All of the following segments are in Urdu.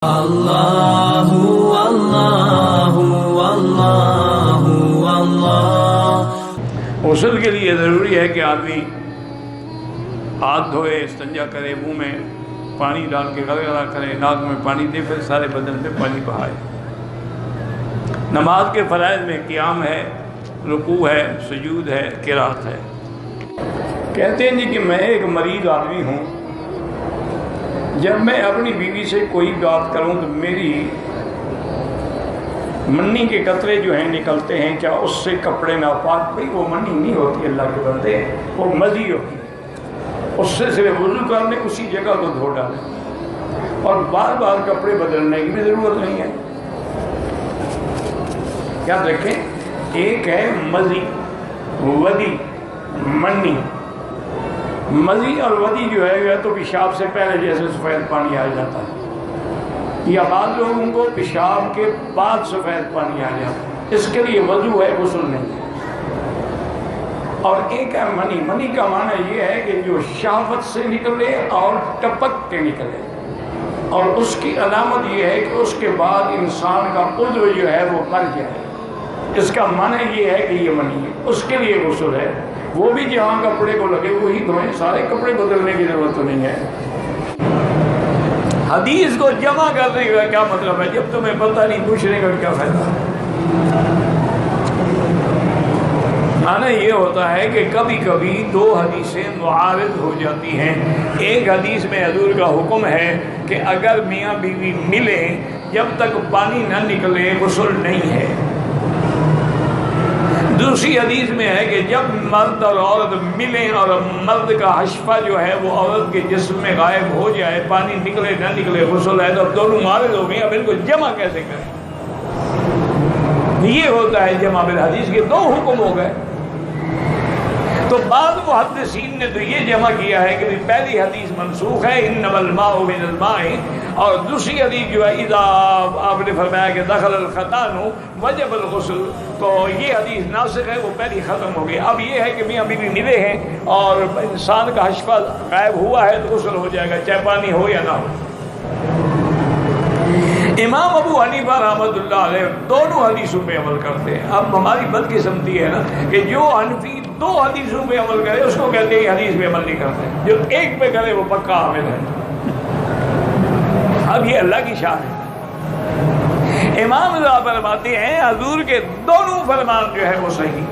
اللہ اللہ اللہ اللہ۔ غسل کے لیے ضروری ہے کہ آدمی ہاتھ دھوئے، استنجا کرے، منہ میں پانی ڈال کے گلگلا کرے، ناک میں پانی دے، پھر سارے بدن پہ پانی بہائے۔ نماز کے فرائض میں قیام ہے، رکوع ہے، سجود ہے، قرات ہے۔ کہتے ہیں جی کہ میں ایک مریض آدمی ہوں، جب میں اپنی بیوی سے کوئی بات کروں تو میری منی کے قطرے جو ہیں نکلتے ہیں، کیا اس سے کپڑے ناپاک؟ بھائی وہ منی نہیں ہوتی اللہ کے بندے، وہ مزی ہوتی ہے۔ اس سے صرف وضو کرنے، اسی جگہ کو دھو ڈالیں، اور بار بار کپڑے بدلنے کی بھی ضرورت نہیں ہے۔ یاد رکھیں، ایک ہے مزی، ودی، منی۔ مزی اور ودی جو ہے یا تو پیشاب سے پہلے جیسے سفید پانی آ جاتا ہے، یا بعض لوگوں کو پیشاب کے بعد سفید پانی آ جاتا ہے، اس کے لیے وضو ہے، غسل نہیں ہے۔ اور ایک ہے منی۔ منی کا معنی یہ ہے کہ جو شہوت سے نکلے اور ٹپک کے نکلے، اور اس کی علامت یہ ہے کہ اس کے بعد انسان کا عضو جو ہے وہ مر جائے۔ اس کا معنی یہ ہے کہ یہ منی ہے، اس کے لیے غسل ہے۔ وہ بھی جہاں کپڑے کو لگے وہی دھوئیں، سارے کپڑے بدلنے کی ضرورت تو نہیں ہے۔ حدیث کو جمع کرنے کا کیا مطلب ہے؟ جب تمہیں پتہ نہیں پوچھنے کا کیا فائدہ؟ معنی یہ ہوتا ہے کہ کبھی کبھی دو حدیثیں معارض ہو جاتی ہیں۔ ایک حدیث میں حضور کا حکم ہے کہ اگر میاں بیوی ملیں جب تک پانی نہ نکلے غسل نہیں ہے۔ دوسری حدیث میں ہے کہ جب مرد اور عورت ملیں اور مرد کا حشفہ جو ہے وہ عورت کے جسم میں غائب ہو جائے، پانی نکلے نہ نکلے غسل ہے، تو اب دونوں معارض ہو گئے، اب ان کو جمع کیسے کریں؟ یہ ہوتا ہے جمع بالحدیث کے دو حکم ہو گئے۔ تو بعض محدثین نے تو یہ جمع کیا ہے کہ پہلی حدیث منسوخ ہے، انما الماء من الماء، اور دوسری حدیث جو ہے اذا آپ نے فرمایا کہ دخل الختان وجب الغسل، تو یہ حدیث ناسخ ہے، وہ پہلی ختم ہو گئی۔ اب یہ ہے کہ میاں بیوی ملے ہیں اور انسان کا حشفہ غائب ہوا ہے تو غسل ہو جائے گا، چاہے پانی ہو یا نہ ہو۔ امام ابو حنیفہ رحمۃ اللہ علیہ دونوں حدیثوں پہ عمل کرتے ہیں۔ اب ہماری بدقسمتی ہے نا کہ جو حنفی دو حدیثوں پہ عمل کرے اس کو کہتے ہیں حدیث پہ عمل نہیں کرتے، جو ایک پہ کرے وہ پکا عامل ہے۔ اب یہ اللہ کی شان ہے۔ امام رضا فرماتے ہیں حضور کے دونوں فرمان جو ہے وہ صحیح۔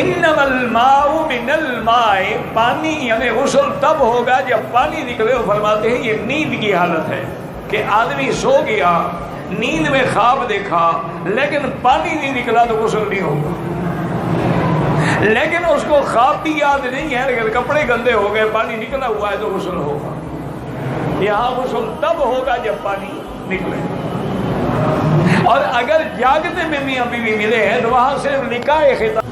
انما الماء من الماء، پانی یعنی غسل تب ہوگا جب پانی نکلے۔ وہ فرماتے ہیں یہ نیند کی حالت ہے کہ آدمی سو گیا، نیند میں خواب دیکھا لیکن پانی نہیں نکلا تو غسل نہیں ہوگا۔ لیکن اس کو خواب بھی یاد نہیں ہے لیکن کپڑے گندے ہو گئے، پانی نکلا ہوا ہے تو غسل ہوگا۔ یہاں غسل تب ہوگا جب پانی نکلے۔ اور اگر جاگتے میں میاں بیوی ملے ہیں تو وہاں صرف نکاح خطاب۔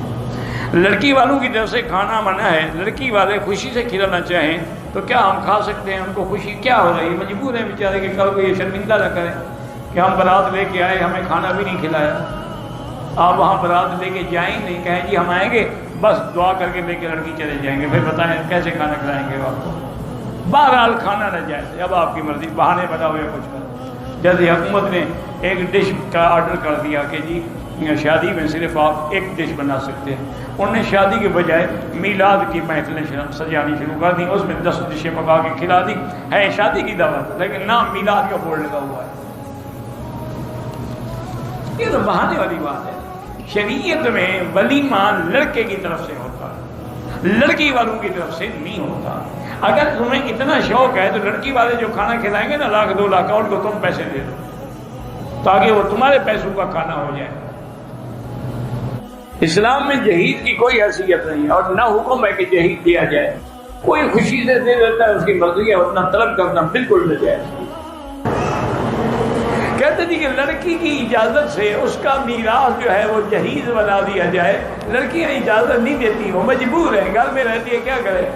لڑکی والوں کی طرف سے کھانا منع ہے۔ لڑکی والے خوشی سے کھلانا چاہیں تو کیا ہم کھا سکتے ہیں؟ ان کو خوشی کیا ہو رہی ہے؟ مجبور ہیں بیچارے کہ کل کو یہ شرمندہ نہ کریں کہ ہم برات لے کے آئے، ہمیں کھانا بھی نہیں کھلایا۔ آپ وہاں برات لے کے جائیں نہیں، کہیں جی ہم آئیں گے بس دعا کر کے لے کے لڑکی چلے جائیں گے، پھر بتائیں کیسے کھانا کھلائیں گے آپ کو؟ بہرحال کھانا نہ جائے، اب آپ کی مرضی، بہانے بنا ہوئے کچھ کر۔ جیسے حکومت نے ایک ڈش کا آرڈر کر دیا کہ جی شادی میں صرف آپ ایک ڈش بنا سکتے ہیں، انہوں نے شادی کے بجائے میلاد کی محفلیں سجانی شروع کر دیں، اس میں 10 ڈشیں پکا کے کھلا دی، ہے شادی کی دعوت لیکن نام میلاد کا بورڈ لگا ہوا ہے۔ یہ تو بہانے والی بات ہے۔ شریعت میں ولیمہ لڑکے کی طرف سے ہوتا ہے، لڑکی والوں کی طرف سے نہیں ہوتا۔ اگر تمہیں اتنا شوق ہے تو لڑکی والے جو کھانا کھلائیں گے نا 1 2 لاکھ کا، ان کو تم پیسے دے دو تاکہ وہ تمہارے پیسوں کا کھانا ہو جائے۔ اسلام میں جہیز کی کوئی حیثیت نہیں اور نہ حکم ہے کہ جہیز دیا جائے۔ کوئی خوشی سے دے دیتا ہے، اس کی مرضی ہے، اتنا طلب کرنا بالکل ناجائز۔ کہتے تھے کہ لڑکی کی اجازت سے اس کا میراث جو ہے وہ جہیز بنا دیا جائے۔ لڑکیاں اجازت نہیں دیتی، وہ مجبور ہے، گھر میں رہتی ہے، کیا کرے؟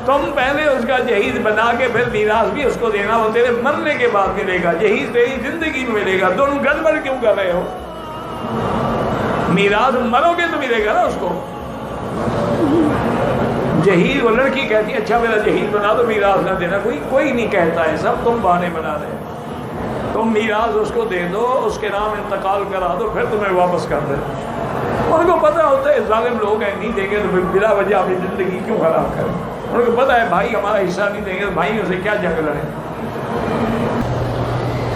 تم پہلے اس کا جہیز بنا کے پھر میراث بھی اس کو دینا، وہ تیرے مرنے کے بعد ملے گا، جہیز تیری زندگی میں ملے گا۔ دونوں گڑبڑ کیوں کر رہے ہو؟ میراث مرو گے تو ملے گا نا اس کو۔ جہیز، وہ لڑکی کہتی ہے اچھا میرا جہیز بنا دو، میراث نہ دینا. کوئی نہیں کہتا ہے، سب تم بہانے بنا رہے. تم میراث اس کو دے دو، اس کے نام انتقال کرا دو، پھر تمہیں واپس کر دے. ان کو پتہ ہوتا ہے ظالم لوگ ہیں، نہیں دیں گے تو بلا وجہ اپنی زندگی کیوں خراب کریں. ان کو پتہ ہے بھائی ہمارا حصہ نہیں دیں گے تو بھائیوں سے کیا جنگ لڑیں.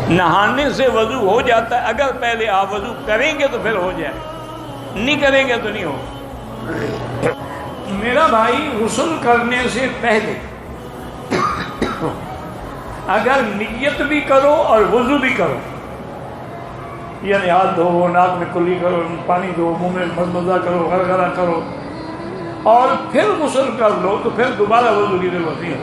نہانے سے وضو ہو جاتا ہے، اگر پہلے آپ وضو کریں گے تو پھر ہو جائے، نہیں کریں گے تو نہیں ہو. میرا بھائی غسل کرنے سے پہلے اگر نیت بھی کرو اور وضو بھی کرو، یعنی ہاتھ دھو، ناک میں کلی کرو، پانی دو، منہ میں مزمزہ کرو، غرغرہ کرو، اور پھر غسل کر لو تو پھر دوبارہ وضو کی ضرورت نہیں ہے.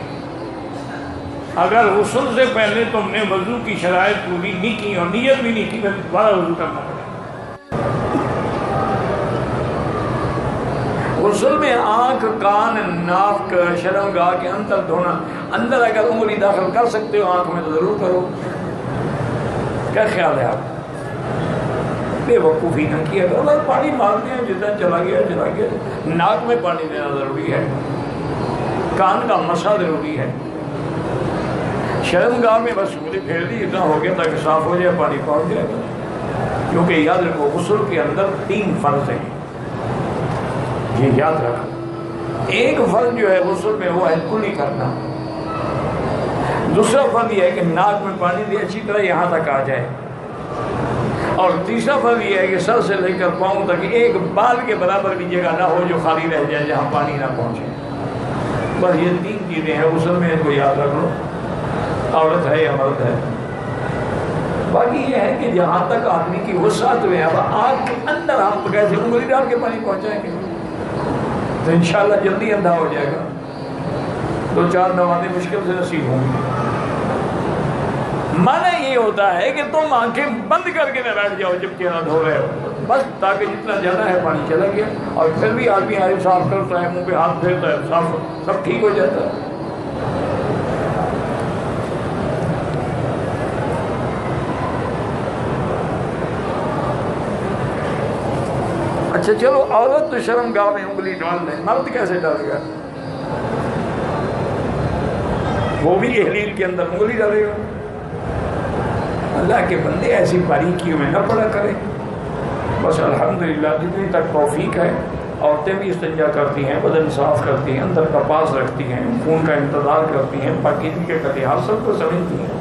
اگر غسل سے پہلے تم نے وضو کی شرائط پوری نہیں کی اور نیت بھی نہیں کی، پھر دوبارہ وضو کرنا پڑے. غسل میں آنکھ، کان، ناک، شرمگاہ کے اندر دھونا. اندر اگر انگلی داخل کر سکتے ہو آنکھ میں تو ضرور کرو. کیا خیال ہے آپ؟ بے وقوفی نہ کیا کرو. اگر پانی مارتے ہیں جتنا چلا گیا چلا گیا. ناک میں پانی دینا ضروری ہے، کان کا مسا ضروری ہے. شرمگاہ میں بس انگلی پھیر دی، اتنا ہو گیا تاکہ صاف ہو جائے، پانی پہنچ جائے گا. کیونکہ یاد رکھو غسل کے اندر 3 فرض ہیں، یہ یاد رکھو. ایک فرض جو ہے غسل میں وہ ہے کلی کرنا. دوسرا فرض یہ ہے کہ ناک میں پانی دے اچھی طرح یہاں تک آ جائے. اور تیسرا فرض یہ ہے کہ سر سے لے کر پاؤں تک ایک بال کے برابر بھی جگہ نہ ہو جو خالی رہ جائے، جہاں پانی نہ پہنچے. بس یہ 3 چیزیں ہیں غسل میں، ان کو یاد رکھ لو، عورت ہے یا مرد ہے. باقی یہ ہے کہ جہاں تک آدمی کی وسعت میں، اب آنکھ کے اندر ہم کیسے انگلی ڈال کے پانی پہنچائیں گے تو انشاءاللہ جلدی اندھا ہو جائے گا. 2-4 نمازیں مشکل سے نصیب ہوں گی. معنی یہ ہوتا ہے کہ تم آنکھیں بند کر کے نہ بیٹھ جاؤ جب چہرہ دھو رہے ہو، بس تاکہ جتنا جانا ہے پانی چلا گیا. اور پھر بھی آدمی آئے صاف کرتا ہے، منہ پہ ہاتھ پھیرتا ہے، صاف سب ٹھیک ہو جاتا ہے. اچھا چلو، عورت تو شرمگاہ میں انگلی ڈال دے، مرد کیسے ڈالے گا؟ وہ بھی احلیل کے اندر انگلی ڈالے گا. اللہ کے بندے ایسی باریکیوں میں نہ پڑا کریں. بس الحمدللہ جتنی تک توفیق ہے، عورتیں بھی استنجا کرتی ہیں، بدن صاف کرتی ہیں، اندر کا پاس رکھتی ہیں، خون کا انتظار کرتی ہیں، پاکیزگی کے خیال سب کو سمجھتی ہیں.